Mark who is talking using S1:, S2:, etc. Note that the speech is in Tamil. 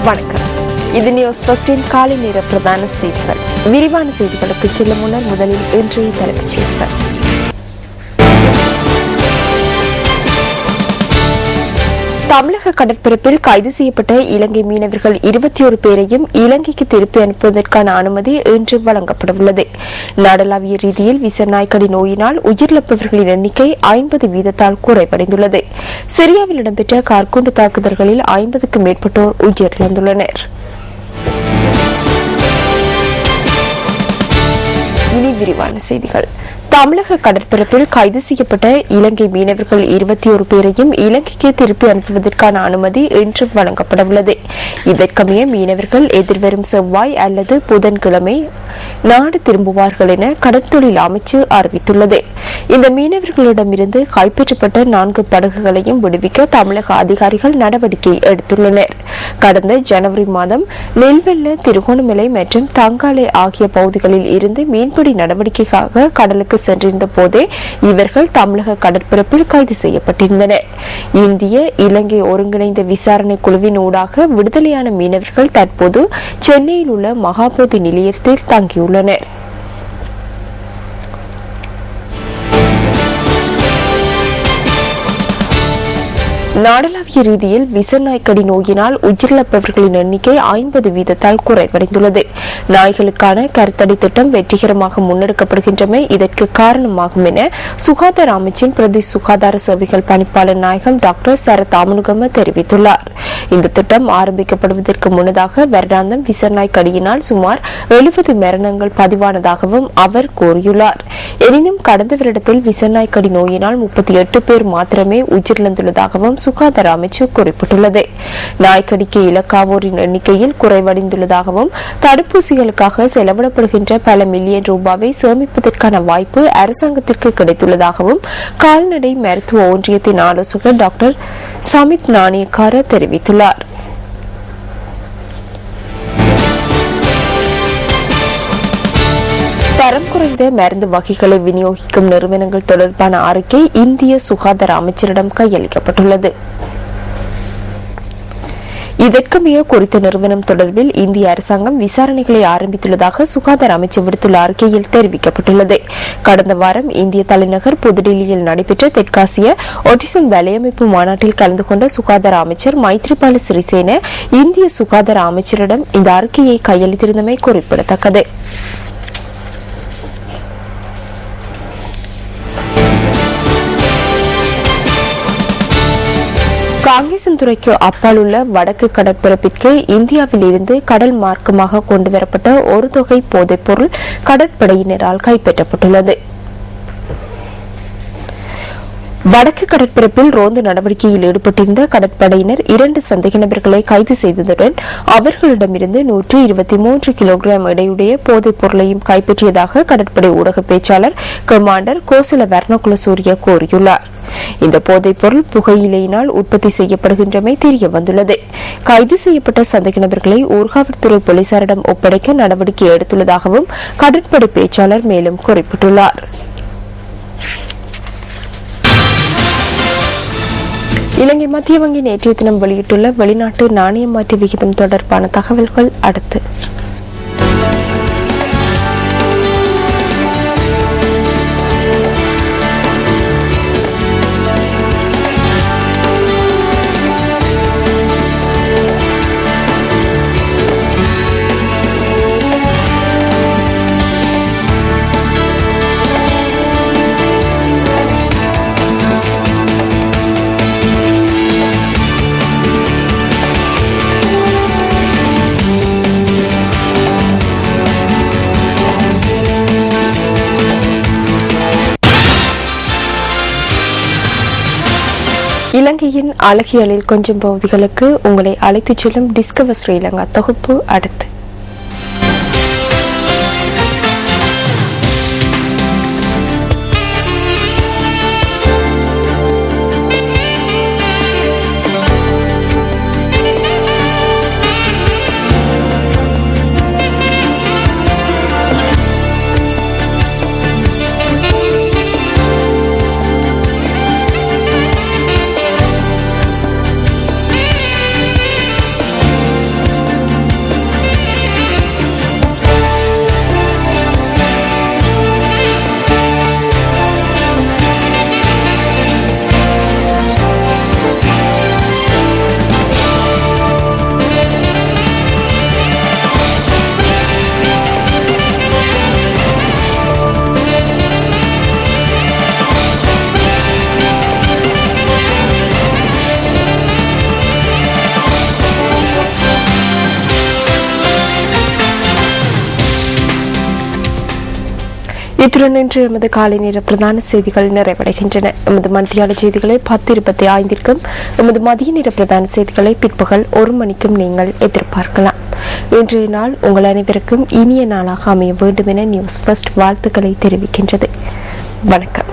S1: வணக்கம். இது நியூஸ் ஃபர்ஸ்டின் காலை நேர பிரதான செய்திகள். விரிவான செய்திகளுக்கு செல்லும் முன்னர் முதலில் இன்றைய தலைப்புச் செய்திகள். தமிழக கடற்பரப்பில் கைது செய்யப்பட்ட இலங்கை மீனவர்கள் 21 பேரையும் இலங்கைக்கு திருப்பி அனுப்புவதற்கான அனுமதி இன்று வழங்கப்படவுள்ளது. நாடளாவிய ரீதியில் விசநாய்க்கடி நோயினால் உயிரிழப்பவர்களின் எண்ணிக்கை 50% குறைவடைந்துள்ளது. சிரியாவில் இடம்பெற்ற கார்குண்டு தாக்குதல்களில் 50க்கும் மேற்பட்டோர் உயிரிழந்துள்ளனர். இனி விரிவான செய்திகள். தமிழக கடற்பரப்பில் கைது செய்யப்பட்ட இலங்கை மீனவர்கள் 21 பேரையும் இலங்கைக்கு திருப்பி அனுப்புவதற்கான அனுமதி இன்று வழங்கப்படவுள்ளது. இதற்கமைய மீனவர்கள் எதிர்வரும் செவ்வாய் அல்லது புதன்கிழமை நாடு திரும்புவார்கள் என கடற்தொழில் அமைச்சு அறிவித்துள்ளது. இந்த மீனவர்களிடமிருந்து கைப்பற்றப்பட்ட 4 படகுகளையும் விடுவிக்க தமிழக அதிகாரிகள் நடவடிக்கை எடுத்துள்ளனர். கடந்த ஜனவரி மாதம் நெல்வெல்ல, திருகோணமலை மற்றும் தங்காலை ஆகிய பகுதிகளில் இருந்து மீன்பிடி நடவடிக்கைக்காக கடலுக்கு சென்றிருந்த போதே இவர்கள் தமிழக கடற்பரப்பில் கைது செய்யப்பட்டிருந்தனர். இந்திய இலங்கை ஒருங்கிணைந்த விசாரணை குழுவின் ஊடாக விடுதலையான மீனவர்கள் தற்போது சென்னையில் உள்ள மகாபோதி நிலையத்தில் தங்கியுள்ளனர். நாடளாவிய ரீதியில் விசநாய்க்கடி நோயினால் உயிரிழப்பவர்களின் எண்ணிக்கை 50% குறைவடைந்துள்ளது. நாய்களுக்கான கருத்தடை திட்டம் வெற்றிகரமாக முன்னெடுக்கப்படுகின்றமை இதற்கு காரணமாகும் என சுகாதார அமைச்சின் பிரதி சுகாதார சேவைகள் பணிப்பாளர் நாயகம் டாக்டர் சரத் அமுனுகம தெரிவித்துள்ளார். இந்த திட்டம் ஆரம்பிக்கப்படுவதற்கு முன்னதாக வருடாந்தம் விசநாய்க்கடியினால் சுமார் 70 மரணங்கள் பதிவானதாகவும் அவர் கூறியுள்ளார். எனினும் கடந்த வருடத்தில் விசநாய்க்கடி நோயினால் 38 பேர் மாத்திரமே உயிரிழந்துள்ளதாகவும் சுகாதார அமைச்சு குறிப்பிட்டுள்ளது. நாய்க்கடிக்கு இலக்காவோரின் எண்ணிக்கையில் குறைவடைந்துள்ளதாகவும் தடுப்பூசிகளுக்காக செலவிடப்படுகின்ற பல மில்லியன் ரூபாவை சேமிப்பதற்கான வாய்ப்பு அரசாங்கத்திற்கு கிடைத்துள்ளதாகவும் கால்நடை மருத்துவ ஒன்றியத்தின் ஆலோசகர் டாக்டர் சமித் நாணயக்கார தெரிவித்துள்ளார். தரம் குறைந்த மருந்து வகைகளை விநியோகிக்கும் நிறுவனங்கள் தொடர்பான அறிக்கை இந்திய சுகாதார அமைச்சரிடம் கையளிக்கப்பட்டுள்ளது. இதற்கமைய குறித்த நிறுவனம் தொடர்பில் இந்திய அரசாங்கம் விசாரணைகளை ஆரம்பித்துள்ளதாக சுகாதார அமைச்சர் விடுத்துள்ள அறிக்கையில் தெரிவிக்கப்பட்டுள்ளது. கடந்த வாரம் இந்திய தலைநகர் புதுடில்லியில் நடைபெற்ற தெற்காசிய ஒட்டிசம் வலையமைப்பு மாநாட்டில் கலந்து கொண்ட சுகாதார அமைச்சர் மைத்ரிபால சிறிசேன இந்திய சுகாதார அமைச்சரிடம் இந்த அறிக்கையை கையளித்திருந்தமை குறிப்பிடத்தக்கது. காங்கேசன்துறைக்கு அப்பால் உள்ள வடக்கு கடற்பரப்பிற்கு இந்தியாவில் இருந்து கடல் மார்க்கமாக கொண்டுவரப்பட்ட ஒரு தொகை போதைப்பொருள் கடற்படையினரால் கைப்பற்றப்பட்டுள்ளது. வடக்கு கடற்பரப்பில் ரோந்து நடவடிக்கையில் ஈடுபட்டிருந்த கடற்படையினர் 2 சந்தேக நபர்களை கைது செய்ததுடன் அவர்களிடமிருந்து 123 கிலோகிராம் எடையுடைய போதைப் பொருளையும் கைப்பற்றியதாக கடற்படை ஊடக பேச்சாளர் கமாண்டர் கோசல வர்ணகுலசூரிய கூறியுள்ளார். இந்த போதைப் பொருள் புகையிலையினால் உற்பத்தி செய்யப்படுகின்றமை தெரிய வந்துள்ளது. கைது செய்யப்பட்ட சந்தேக நபர்களை ஊர்காவல்துறை போலீசாரிடம் ஒப்படைக்க நடவடிக்கை எடுத்துள்ளதாகவும் கடற்படை பேச்சாளர் மேலும் குறிப்பிட்டுள்ளார். இலங்கை மத்திய வங்கி நேற்றைய தினம் வெளியிட்டுள்ள வெளிநாட்டு நாணய மாற்று விகிதம் தொடர்பான தகவல்கள் அடுத்து. இலங்கையின் அழகியலில் கொஞ்சம் பகுதிகளுக்கு உங்களை அழைத்துச் செல்லும் டிஸ்கவர் ஸ்ரீலங்கா தொகுப்பு அடுத்து. இத்துடன் இன்று எமது காலை நேர பிரதான செய்திகள் நிறைவடைகின்றன. எமது மத்தியால செய்திகளை 10:25 எமது மதிய நேர பிரதான செய்திகளை பிற்பகல் 1 மணிக்கும் நீங்கள் எதிர்பார்க்கலாம். இன்றைய நாள் உங்கள் அனைவருக்கும் இனிய நாளாக அமைய வேண்டும் என நியூஸ் ஃபர்ஸ்ட் வாழ்த்துக்களை தெரிவிக்கின்றது. வணக்கம்.